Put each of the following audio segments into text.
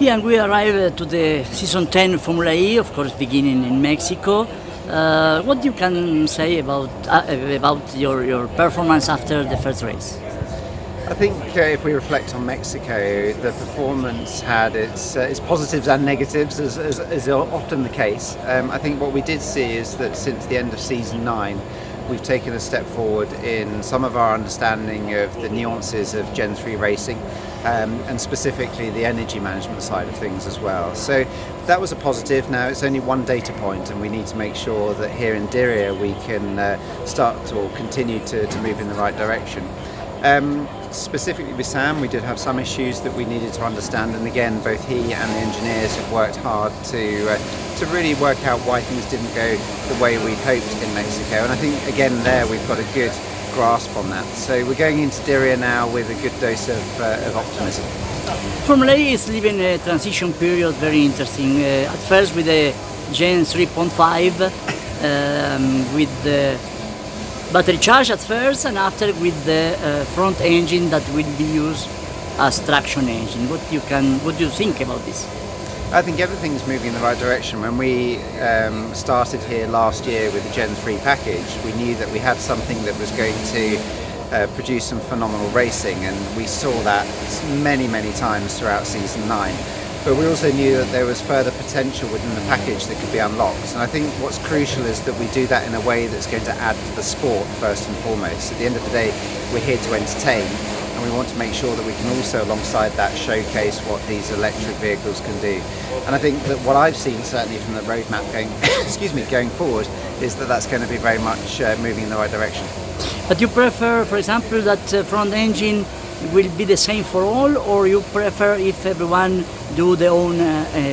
Yeah, and we arrived to the season 10 Formula E, of course, beginning in Mexico. What you can say about your performance after the first race? I think if we reflect on Mexico, the performance had its positives and negatives, as is often the case. I think what we did see is that since the end of season 9, we've taken a step forward in some of our understanding of the nuances of Gen 3 racing, and specifically the energy management side of things as well. So that was a positive. Now it's only one data point, and we need to make sure that here in Diriyah we can start or continue to move in the right direction. Specifically with Sam, we did have some issues that we needed to understand, and again both he and the engineers have worked hard to really work out why things didn't go the way we'd hoped in Mexico, and I think again there we've got a good grasp on that. So we're going into Diriyah now with a good dose of optimism. Formula E is living a transition period, very interesting. At first with the Gen 3.5, with the battery charge at first, and after with the front engine that will be used as traction engine. What do you think about this? I think everything's moving in the right direction. When we started here last year with the Gen 3 package, we knew that we had something that was going to produce some phenomenal racing, and we saw that many times throughout season 9. But we also knew that there was further potential within the package that could be unlocked. And I think what's crucial is that we do that in a way that's going to add to the sport first and foremost. At the end of the day, we're here to entertain, and we want to make sure that we can also, alongside that, showcase what these electric vehicles can do. And I think that what I've seen, certainly from the roadmap going forward, is that that's going to be very much moving in the right direction. But you prefer, for example, that front engine will be the same for all, or you prefer if everyone do their own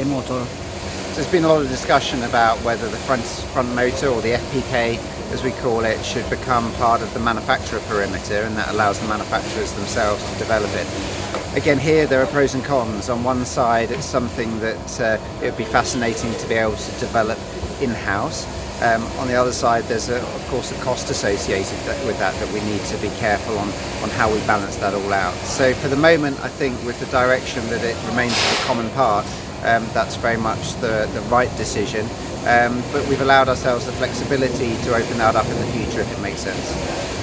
motor? There's been a lot of discussion about whether the front motor, or the FPK as we call it, should become part of the manufacturer perimeter, and that allows the manufacturers themselves to develop it. Again, here there are pros and cons. On one side, it's something that it would be fascinating to be able to develop in-house. On the other side, there's of course a cost associated with that we need to be careful on how we balance that all out. So for the moment, I think with the direction that it remains a common part, that's very much the right decision. But we've allowed ourselves the flexibility to open that up in the future if it makes sense.